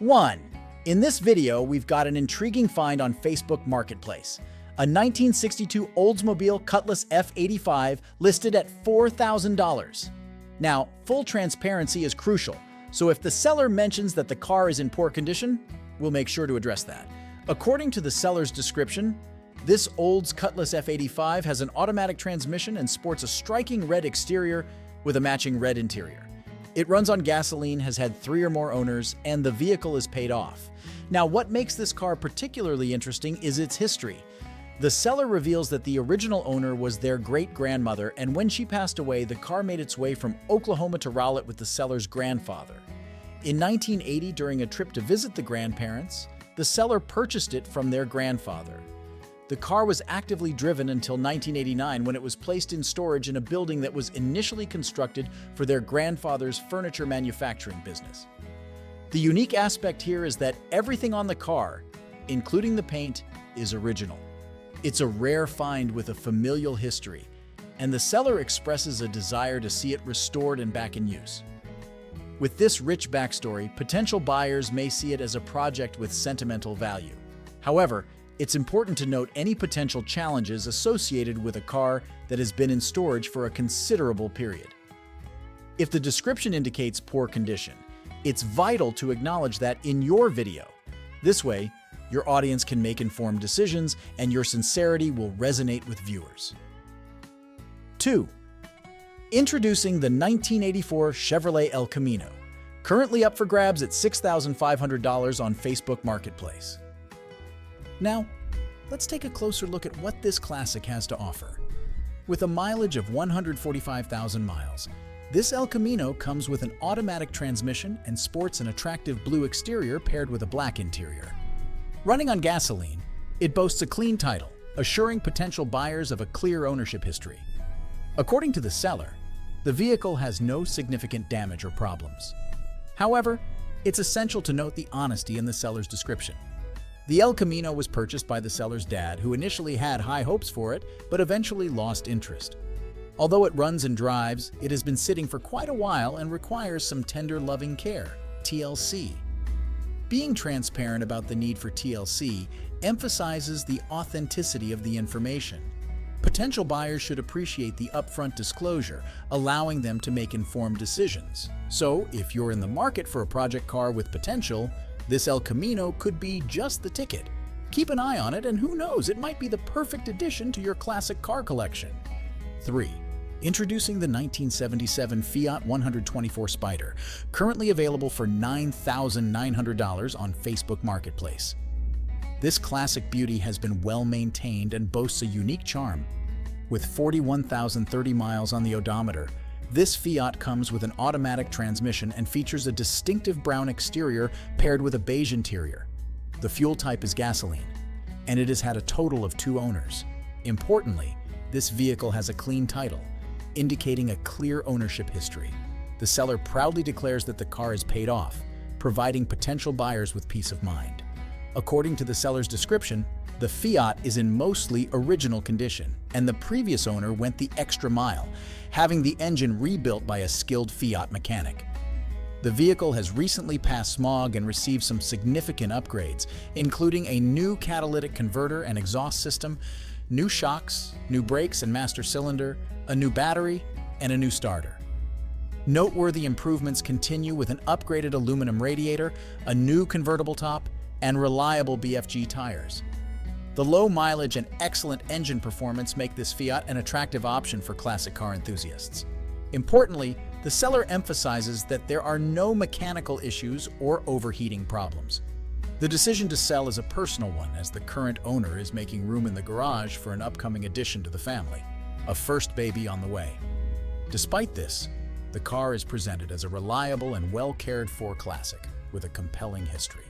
1. In this video, we've got an intriguing find on Facebook Marketplace. A 1962 Oldsmobile Cutlass F85 listed at $4,000. Now, full transparency is crucial, so if the seller mentions that the car is in poor condition, we'll make sure to address that. According to the seller's description, this Olds Cutlass F85 has an automatic transmission and sports a striking red exterior with a matching red interior. It runs on gasoline, has had 3 or more owners, and the vehicle is paid off. Now, what makes this car particularly interesting is its history. The seller reveals that the original owner was their great-grandmother, and when she passed away, the car made its way from Oklahoma to Rowlett with the seller's grandfather. In 1980, during a trip to visit the grandparents, the seller purchased it from their grandfather. The car was actively driven until 1989 when it was placed in storage in a building that was initially constructed for their grandfather's furniture manufacturing business. The unique aspect here is that everything on the car, including the paint, is original. It's a rare find with a familial history, and the seller expresses a desire to see it restored and back in use. With this rich backstory, potential buyers may see it as a project with sentimental value. However, it's important to note any potential challenges associated with a car that has been in storage for a considerable period. If the description indicates poor condition, it's vital to acknowledge that in your video. This way, your audience can make informed decisions and your sincerity will resonate with viewers. 2. Introducing the 1984 Chevrolet El Camino, currently up for grabs at $6,500 on Facebook Marketplace. Now, let's take a closer look at what this classic has to offer. With a mileage of 145,000 miles, this El Camino comes with an automatic transmission and sports an attractive blue exterior paired with a black interior. Running on gasoline, it boasts a clean title, assuring potential buyers of a clear ownership history. According to the seller, the vehicle has no significant damage or problems. However, it's essential to note the honesty in the seller's description. The El Camino was purchased by the seller's dad, who initially had high hopes for it, but eventually lost interest. Although it runs and drives, it has been sitting for quite a while and requires some tender loving care, TLC. Being transparent about the need for TLC emphasizes the authenticity of the information. Potential buyers should appreciate the upfront disclosure, allowing them to make informed decisions. So, if you're in the market for a project car with potential, this El Camino could be just the ticket. Keep an eye on it, and who knows, it might be the perfect addition to your classic car collection. 3. Introducing the 1977 Fiat 124 Spider, currently available for $9,900 on Facebook Marketplace. This classic beauty has been well maintained and boasts a unique charm. With 41,030 miles on the odometer, this Fiat comes with an automatic transmission and features a distinctive brown exterior paired with a beige interior. The fuel type is gasoline, and it has had a total of 2 owners. Importantly, this vehicle has a clean title, indicating a clear ownership history. The seller proudly declares that the car is paid off, providing potential buyers with peace of mind. According to the seller's description, the Fiat is in mostly original condition, and the previous owner went the extra mile, having the engine rebuilt by a skilled Fiat mechanic. The vehicle has recently passed smog and received some significant upgrades, including a new catalytic converter and exhaust system, new shocks, new brakes and master cylinder, a new battery, and a new starter. Noteworthy improvements continue with an upgraded aluminum radiator, a new convertible top, and reliable BFG tires. The low mileage and excellent engine performance make this Fiat an attractive option for classic car enthusiasts. Importantly, the seller emphasizes that there are no mechanical issues or overheating problems. The decision to sell is a personal one, as the current owner is making room in the garage for an upcoming addition to the family, a first baby on the way. Despite this, the car is presented as a reliable and well-cared-for classic with a compelling history.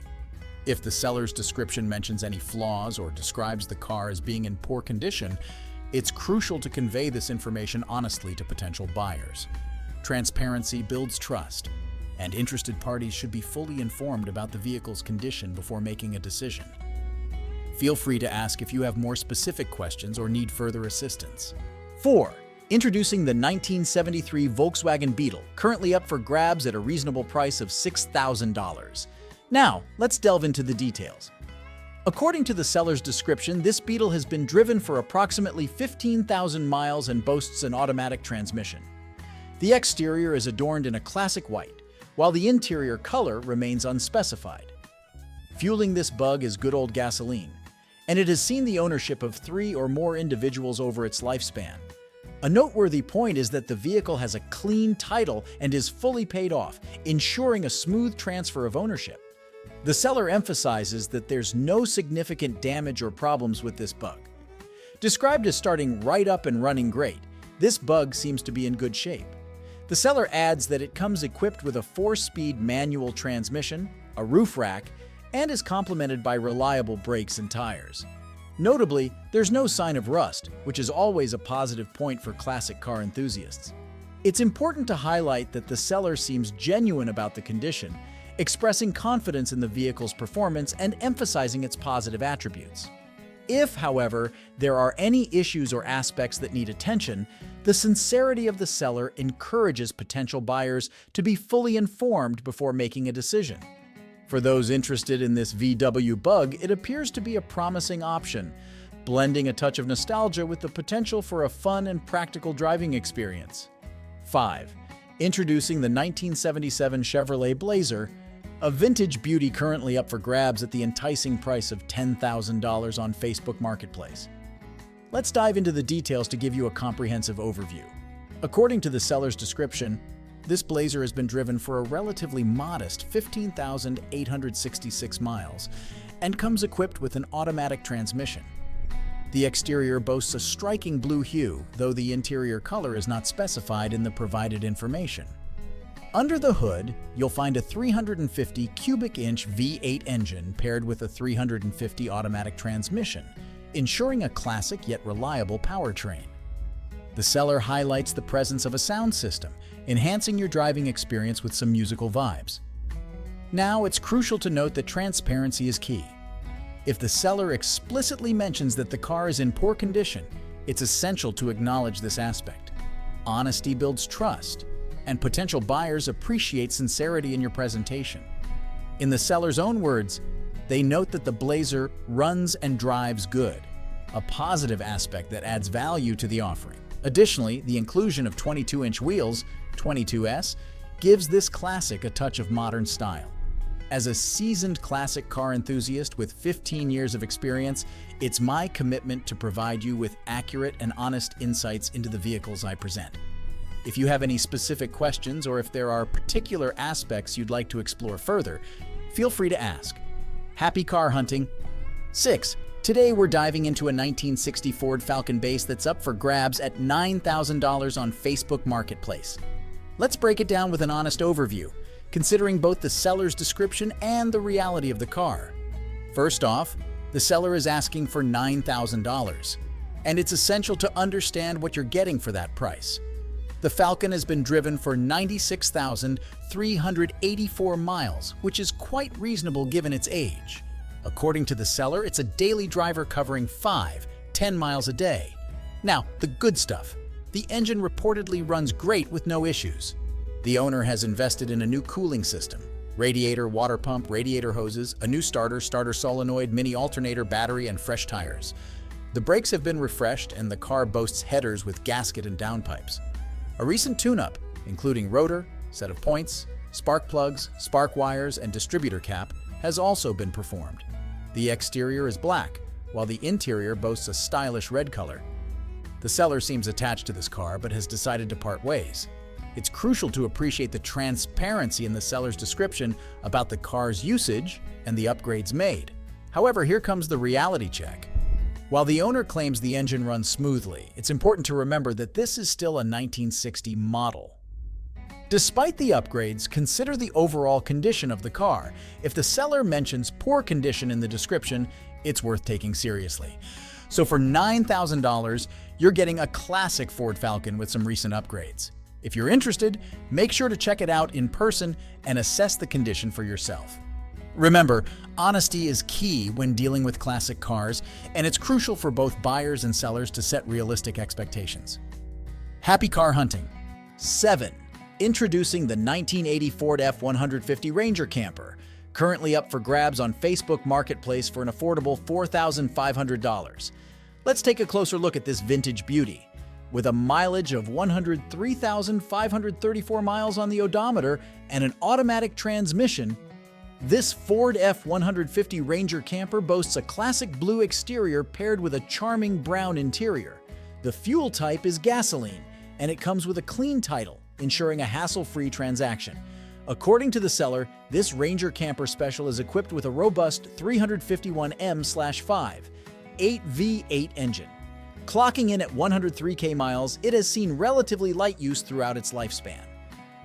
If the seller's description mentions any flaws or describes the car as being in poor condition, it's crucial to convey this information honestly to potential buyers. Transparency builds trust, and interested parties should be fully informed about the vehicle's condition before making a decision. Feel free to ask if you have more specific questions or need further assistance. 4. Introducing the 1973 Volkswagen Beetle, currently up for grabs at a reasonable price of $6,000. Now, let's delve into the details. According to the seller's description, this Beetle has been driven for approximately 15,000 miles and boasts an automatic transmission. The exterior is adorned in a classic white, while the interior color remains unspecified. Fueling this bug is good old gasoline, and it has seen the ownership of 3 or more individuals over its lifespan. A noteworthy point is that the vehicle has a clean title and is fully paid off, ensuring a smooth transfer of ownership. The seller emphasizes that there's no significant damage or problems with this bug. Described as starting right up and running great, this bug seems to be in good shape. The seller adds that it comes equipped with a 4-speed manual transmission, a roof rack, and is complemented by reliable brakes and tires. Notably, there's no sign of rust, which is always a positive point for classic car enthusiasts. It's important to highlight that the seller seems genuine about the condition, expressing confidence in the vehicle's performance and emphasizing its positive attributes. If, however, there are any issues or aspects that need attention, the sincerity of the seller encourages potential buyers to be fully informed before making a decision. For those interested in this VW bug, it appears to be a promising option, blending a touch of nostalgia with the potential for a fun and practical driving experience. 5. Introducing the 1977 Chevrolet Blazer, a vintage beauty currently up for grabs at the enticing price of $10,000 on Facebook Marketplace. Let's dive into the details to give you a comprehensive overview. According to the seller's description, this Blazer has been driven for a relatively modest 15,866 miles and comes equipped with an automatic transmission. The exterior boasts a striking blue hue, though the interior color is not specified in the provided information. Under the hood, you'll find a 350 cubic inch V8 engine paired with a 350 automatic transmission, ensuring a classic yet reliable powertrain. The seller highlights the presence of a sound system, enhancing your driving experience with some musical vibes. Now, it's crucial to note that transparency is key. If the seller explicitly mentions that the car is in poor condition, it's essential to acknowledge this aspect. Honesty builds trust, and potential buyers appreciate sincerity in your presentation. In the seller's own words, they note that the Blazer runs and drives good, a positive aspect that adds value to the offering. Additionally, the inclusion of 22-inch wheels, 22S, gives this classic a touch of modern style. As a seasoned classic car enthusiast with 15 years of experience, it's my commitment to provide you with accurate and honest insights into the vehicles I present. If you have any specific questions or if there are particular aspects you'd like to explore further, feel free to ask. Happy car hunting! 6. Today we're diving into a 1960 Ford Falcon base that's up for grabs at $9,000 on Facebook Marketplace. Let's break it down with an honest overview, considering both the seller's description and the reality of the car. First off, the seller is asking for $9,000, and it's essential to understand what you're getting for that price. The Falcon has been driven for 96,384 miles, which is quite reasonable given its age. According to the seller, it's a daily driver covering 10 miles a day. Now, the good stuff. The engine reportedly runs great with no issues. The owner has invested in a new cooling system, radiator, water pump, radiator hoses, a new starter solenoid, mini alternator, battery, and fresh tires. The brakes have been refreshed and the car boasts headers with gasket and downpipes. A recent tune-up, including rotor, set of points, spark plugs, spark wires, and distributor cap, has also been performed. The exterior is black, while the interior boasts a stylish red color. The seller seems attached to this car but has decided to part ways. It's crucial to appreciate the transparency in the seller's description about the car's usage and the upgrades made. However, here comes the reality check. While the owner claims the engine runs smoothly, it's important to remember that this is still a 1960 model. Despite the upgrades, consider the overall condition of the car. If the seller mentions poor condition in the description, it's worth taking seriously. So for $9,000, you're getting a classic Ford Falcon with some recent upgrades. If you're interested, make sure to check it out in person and assess the condition for yourself. Remember, honesty is key when dealing with classic cars, and it's crucial for both buyers and sellers to set realistic expectations. Happy car hunting! 7. Introducing the 1980 Ford F-150 Ranger Camper, currently up for grabs on Facebook Marketplace for an affordable $4,500. Let's take a closer look at this vintage beauty. With a mileage of 103,534 miles on the odometer and an automatic transmission, this Ford F-150 Ranger camper boasts a classic blue exterior paired with a charming brown interior. The fuel type is gasoline, and it comes with a clean title, ensuring a hassle-free transaction. According to the seller, this Ranger Camper Special is equipped with a robust 351M/5 8V8 engine. Clocking in at 103K miles, it has seen relatively light use throughout its lifespan.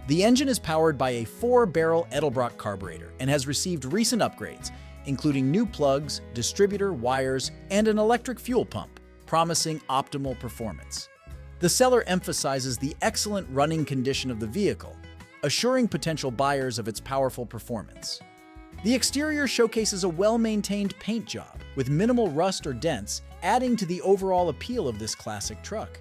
The engine is powered by a 4-barrel Edelbrock carburetor and has received recent upgrades, including new plugs, distributor wires, and an electric fuel pump, promising optimal performance. The seller emphasizes the excellent running condition of the vehicle, assuring potential buyers of its powerful performance. The exterior showcases a well-maintained paint job, with minimal rust or dents, adding to the overall appeal of this classic truck.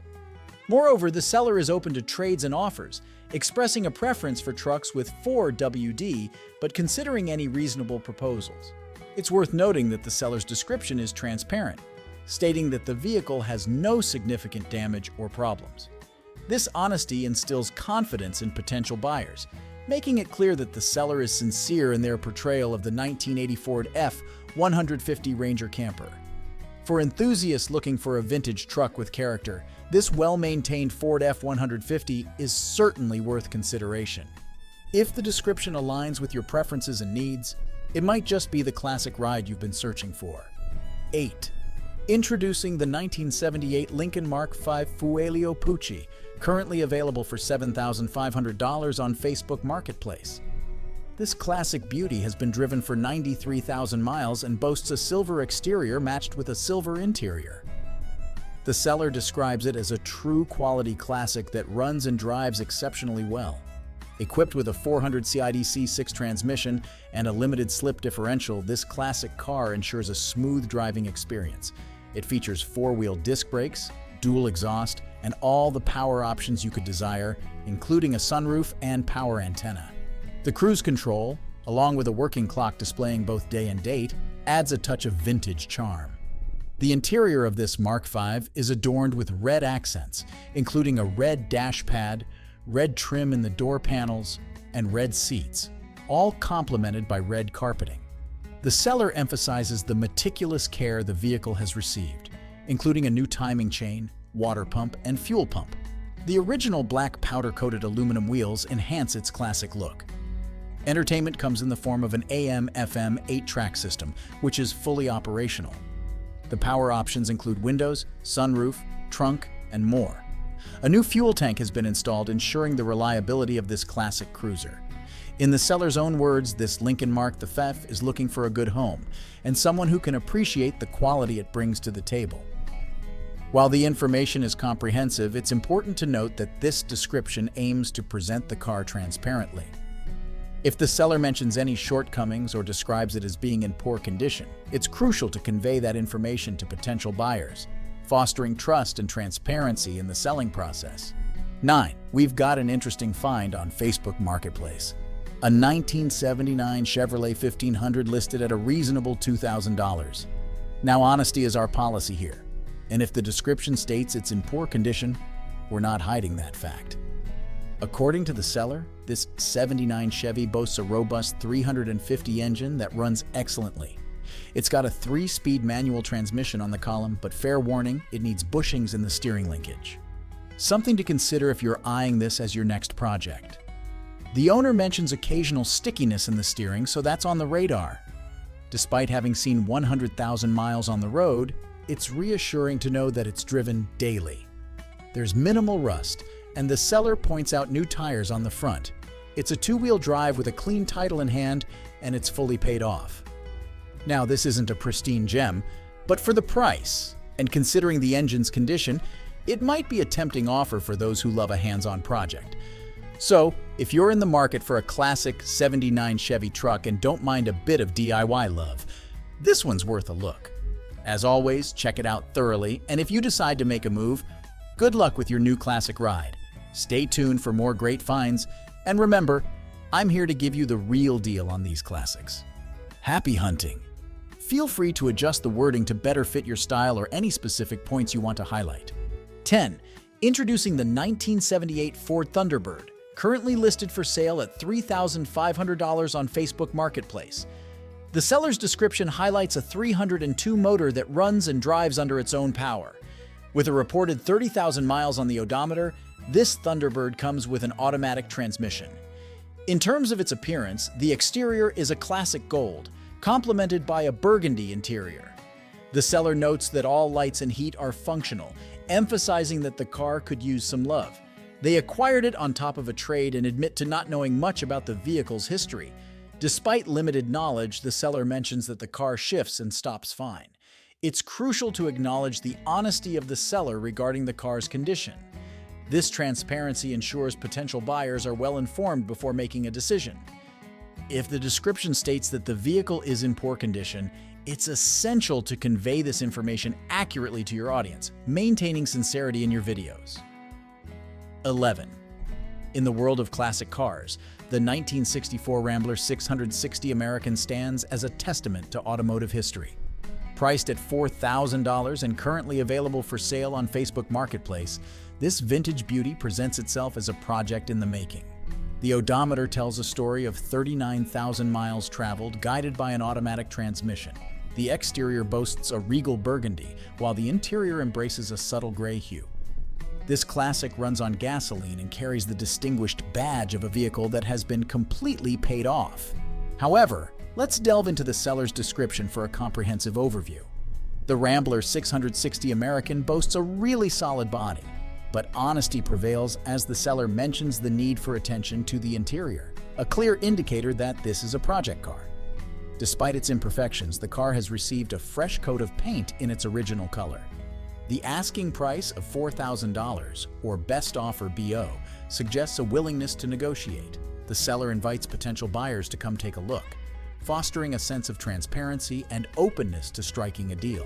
Moreover, the seller is open to trades and offers, expressing a preference for trucks with 4WD, but considering any reasonable proposals. It's worth noting that the seller's description is transparent, stating that the vehicle has no significant damage or problems. This honesty instills confidence in potential buyers, making it clear that the seller is sincere in their portrayal of the 1980 Ford F-150 Ranger camper. For enthusiasts looking for a vintage truck with character, this well-maintained Ford F-150 is certainly worth consideration. If the description aligns with your preferences and needs, it might just be the classic ride you've been searching for. 8. Introducing the 1978 Lincoln Mark V Fueilio Pucci, currently available for $7,500 on Facebook Marketplace. This classic beauty has been driven for 93,000 miles and boasts a silver exterior matched with a silver interior. The seller describes it as a true quality classic that runs and drives exceptionally well. Equipped with a 400 CIDC6 transmission and a limited slip differential, this classic car ensures a smooth driving experience. It features 4-wheel disc brakes, dual exhaust, and all the power options you could desire, including a sunroof and power antenna. The cruise control, along with a working clock displaying both day and date, adds a touch of vintage charm. The interior of this Mark V is adorned with red accents, including a red dash pad, red trim in the door panels, and red seats, all complemented by red carpeting. The seller emphasizes the meticulous care the vehicle has received, including a new timing chain, water pump, and fuel pump. The original black powder-coated aluminum wheels enhance its classic look. Entertainment comes in the form of an AM/FM 8-track system, which is fully operational. The power options include windows, sunroof, trunk, and more. A new fuel tank has been installed, ensuring the reliability of this classic cruiser. In the seller's own words, this Lincoln Mark V is looking for a good home and someone who can appreciate the quality it brings to the table. While the information is comprehensive, it's important to note that this description aims to present the car transparently. If the seller mentions any shortcomings or describes it as being in poor condition, it's crucial to convey that information to potential buyers, fostering trust and transparency in the selling process. 9. We've got an interesting find on Facebook Marketplace. A 1979 Chevrolet 1500 listed at a reasonable $2,000. Now, honesty is our policy here, and if the description states it's in poor condition, we're not hiding that fact. According to the seller, this 79 Chevy boasts a robust 350 engine that runs excellently. It's got a 3-speed manual transmission on the column, but fair warning, it needs bushings in the steering linkage. Something to consider if you're eyeing this as your next project. The owner mentions occasional stickiness in the steering, so that's on the radar. Despite having seen 100,000 miles on the road, it's reassuring to know that it's driven daily. There's minimal rust, and the seller points out new tires on the front. It's a 2-wheel drive with a clean title in hand, and it's fully paid off. Now, this isn't a pristine gem, but for the price, and considering the engine's condition, it might be a tempting offer for those who love a hands-on project. So, if you're in the market for a classic 79 Chevy truck and don't mind a bit of DIY love, this one's worth a look. As always, check it out thoroughly, and if you decide to make a move, good luck with your new classic ride. Stay tuned for more great finds, and remember, I'm here to give you the real deal on these classics. Happy hunting! Feel free to adjust the wording to better fit your style or any specific points you want to highlight. 10. Introducing the 1978 Ford Thunderbird, currently listed for sale at $3,500 on Facebook Marketplace. The seller's description highlights a 302 motor that runs and drives under its own power. With a reported 30,000 miles on the odometer, this Thunderbird comes with an automatic transmission. In terms of its appearance, the exterior is a classic gold, complemented by a burgundy interior. The seller notes that all lights and heat are functional, emphasizing that the car could use some love. They acquired it on top of a trade and admit to not knowing much about the vehicle's history. Despite limited knowledge, the seller mentions that the car shifts and stops fine. It's crucial to acknowledge the honesty of the seller regarding the car's condition. This transparency ensures potential buyers are well informed before making a decision. If the description states that the vehicle is in poor condition, it's essential to convey this information accurately to your audience, maintaining sincerity in your videos. 11. In the world of classic cars, the 1964 Rambler 660 American stands as a testament to automotive history. Priced at $4,000 and currently available for sale on Facebook Marketplace, this vintage beauty presents itself as a project in the making. The odometer tells a story of 39,000 miles traveled, guided by an automatic transmission. The exterior boasts a regal burgundy, while the interior embraces a subtle gray hue. This classic runs on gasoline and carries the distinguished badge of a vehicle that has been completely paid off. However, let's delve into the seller's description for a comprehensive overview. The Rambler 660 American boasts a really solid body, but honesty prevails as the seller mentions the need for attention to the interior, a clear indicator that this is a project car. Despite its imperfections, the car has received a fresh coat of paint in its original color. The asking price of $4,000, or best offer BO, suggests a willingness to negotiate. The seller invites potential buyers to come take a look, fostering a sense of transparency and openness to striking a deal.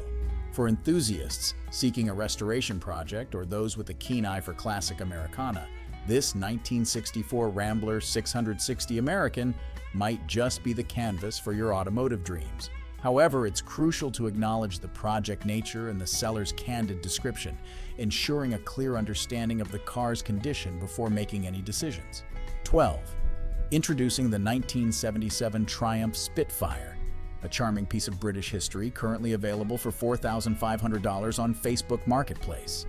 For enthusiasts seeking a restoration project or those with a keen eye for classic Americana, this 1964 Rambler 660 American might just be the canvas for your automotive dreams. However, it's crucial to acknowledge the project nature and the seller's candid description, ensuring a clear understanding of the car's condition before making any decisions. 12. Introducing the 1977 Triumph Spitfire, a charming piece of British history currently available for $4,500 on Facebook Marketplace.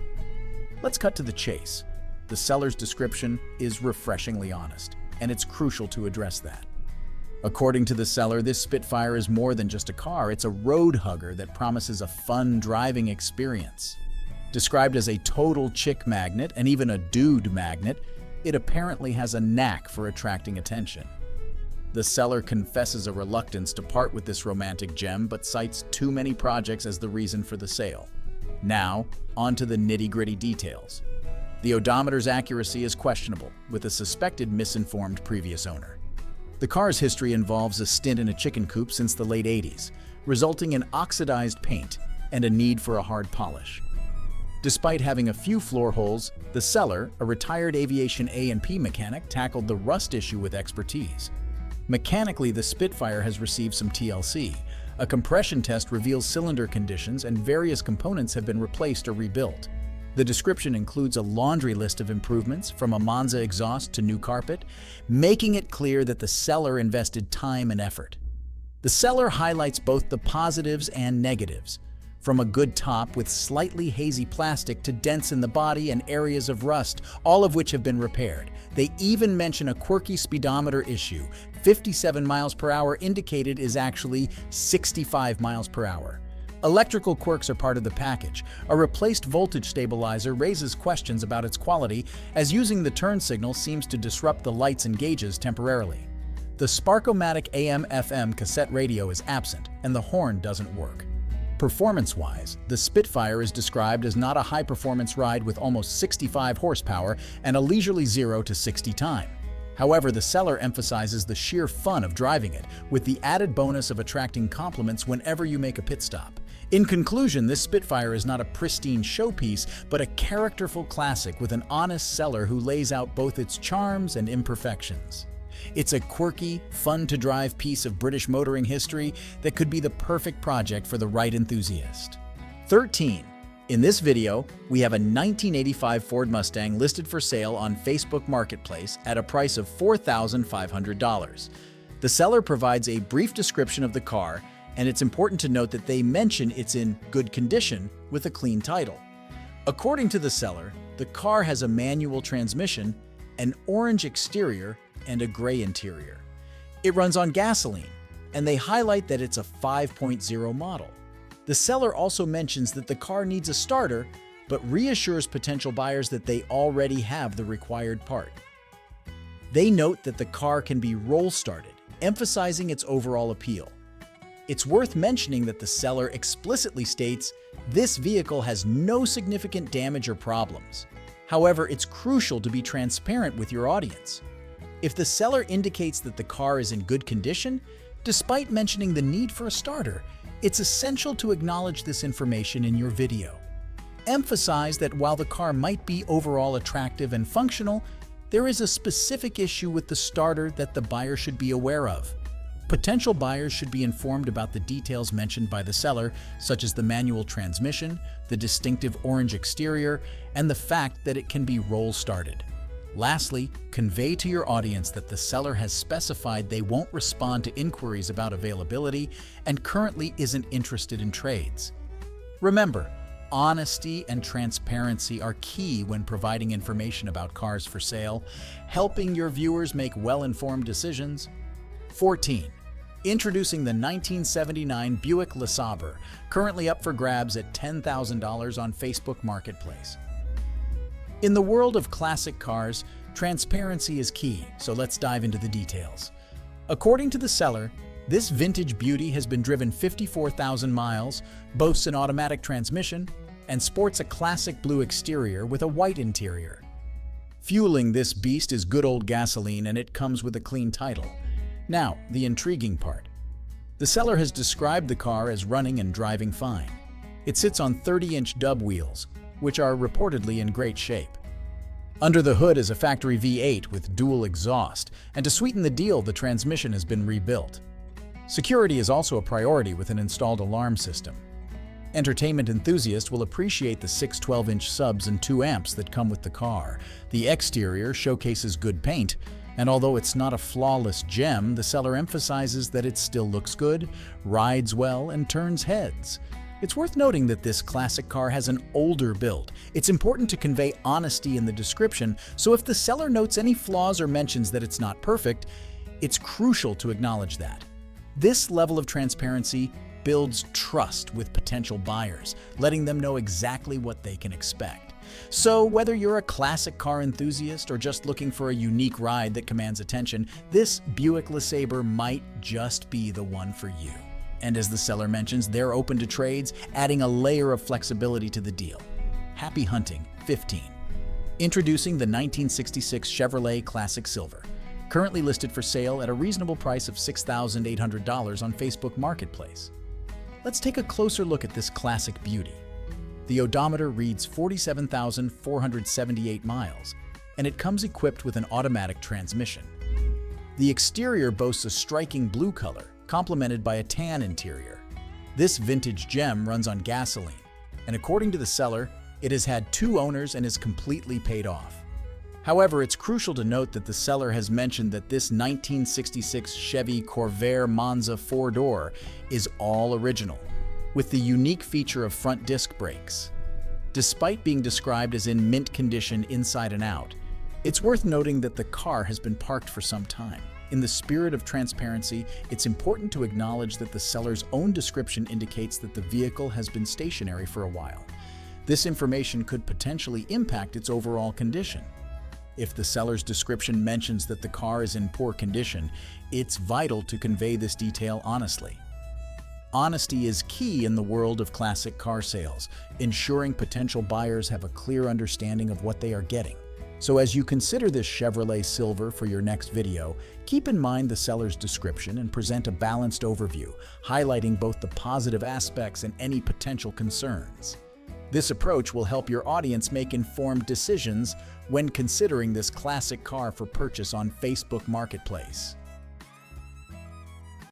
Let's cut to the chase. The seller's description is refreshingly honest, and it's crucial to address that. According to the seller, this Spitfire is more than just a car, it's a road hugger that promises a fun driving experience. Described as a total chick magnet and even a dude magnet, it apparently has a knack for attracting attention. The seller confesses a reluctance to part with this romantic gem but cites too many projects as the reason for the sale. Now, on to the nitty-gritty details. The odometer's accuracy is questionable, with a suspected misinformed previous owner. The car's history involves a stint in a chicken coop since the late 80s, resulting in oxidized paint and a need for a hard polish. Despite having a few floor holes, the seller, a retired aviation A&P mechanic, tackled the rust issue with expertise. Mechanically, the Spitfire has received some TLC. A compression test reveals cylinder conditions and various components have been replaced or rebuilt. The description includes a laundry list of improvements, from a Monza exhaust to new carpet, making it clear that the seller invested time and effort. The seller highlights both the positives and negatives, from a good top with slightly hazy plastic to dents in the body and areas of rust, all of which have been repaired. They even mention a quirky speedometer issue. 57 miles per hour indicated is actually 65 miles per hour. Electrical quirks are part of the package. A replaced voltage stabilizer raises questions about its quality, as using the turn signal seems to disrupt the lights and gauges temporarily. The Sparkomatic AM/FM cassette radio is absent, and the horn doesn't work. Performance-wise, the Spitfire is described as not a high-performance ride with almost 65 horsepower and a leisurely 0 to 60 time. However, the seller emphasizes the sheer fun of driving it, with the added bonus of attracting compliments whenever you make a pit stop. In conclusion, this Spitfire is not a pristine showpiece, but a characterful classic with an honest seller who lays out both its charms and imperfections. It's a quirky, fun-to-drive piece of British motoring history that could be the perfect project for the right enthusiast. 13. In this video, we have a 1985 Ford Mustang listed for sale on Facebook Marketplace at a price of $4,500. The seller provides a brief description of the car, and it's important to note that they mention it's in good condition with a clean title. According to the seller, the car has a manual transmission, an orange exterior, and a gray interior. It runs on gasoline, and they highlight that it's a 5.0 model. The seller also mentions that the car needs a starter, but reassures potential buyers that they already have the required part. They note that the car can be roll-started, emphasizing its overall appeal. It's worth mentioning that the seller explicitly states this vehicle has no significant damage or problems. However, it's crucial to be transparent with your audience. If the seller indicates that the car is in good condition, despite mentioning the need for a starter, it's essential to acknowledge this information in your video. Emphasize that while the car might be overall attractive and functional, there is a specific issue with the starter that the buyer should be aware of. Potential buyers should be informed about the details mentioned by the seller, such as the manual transmission, the distinctive orange exterior, and the fact that it can be roll-started. Lastly, convey to your audience that the seller has specified they won't respond to inquiries about availability and currently isn't interested in trades. Remember, honesty and transparency are key when providing information about cars for sale, helping your viewers make well-informed decisions. 14. Introducing the 1979 Buick Lesabre, currently up for grabs at $10,000 on Facebook Marketplace. In the world of classic cars, transparency is key, so let's dive into the details. According to the seller, this vintage beauty has been driven 54,000 miles, boasts an automatic transmission, and sports a classic blue exterior with a white interior. Fueling this beast is good old gasoline, and it comes with a clean title. Now, the intriguing part. The seller has described the car as running and driving fine. It sits on 30-inch dub wheels, which are reportedly in great shape. Under the hood is a factory V8 with dual exhaust, and to sweeten the deal, the transmission has been rebuilt. Security is also a priority with an installed alarm system. Entertainment enthusiasts will appreciate the 6 12-inch subs and 2 amps that come with the car. The exterior showcases good paint, and although it's not a flawless gem, the seller emphasizes that it still looks good, rides well, and turns heads. It's worth noting that this classic car has an older build. It's important to convey honesty in the description, so if the seller notes any flaws or mentions that it's not perfect, it's crucial to acknowledge that. This level of transparency builds trust with potential buyers, letting them know exactly what they can expect. So whether you're a classic car enthusiast or just looking for a unique ride that commands attention, this Buick LeSabre might just be the one for you. And as the seller mentions, they're open to trades, adding a layer of flexibility to the deal. Happy hunting. 15. Introducing the 1966 Chevrolet Classic Silver, currently listed for sale at a reasonable price of $6,800 on Facebook Marketplace. Let's take a closer look at this classic beauty. The odometer reads 47,478 miles, and it comes equipped with an automatic transmission. The exterior boasts a striking blue color, complemented by a tan interior. This vintage gem runs on gasoline, and according to the seller, it has had 2 owners and is completely paid off. However, it's crucial to note that the seller has mentioned that this 1966 Chevy Corvair Monza 4-door is all original, with the unique feature of front disc brakes. Despite being described as in mint condition inside and out, it's worth noting that the car has been parked for some time. In the spirit of transparency, it's important to acknowledge that the seller's own description indicates that the vehicle has been stationary for a while. This information could potentially impact its overall condition. If the seller's description mentions that the car is in poor condition, it's vital to convey this detail honestly. Honesty is key in the world of classic car sales, ensuring potential buyers have a clear understanding of what they are getting. So as you consider this Chevrolet Silver for your next video, keep in mind the seller's description and present a balanced overview, highlighting both the positive aspects and any potential concerns. This approach will help your audience make informed decisions when considering this classic car for purchase on Facebook Marketplace.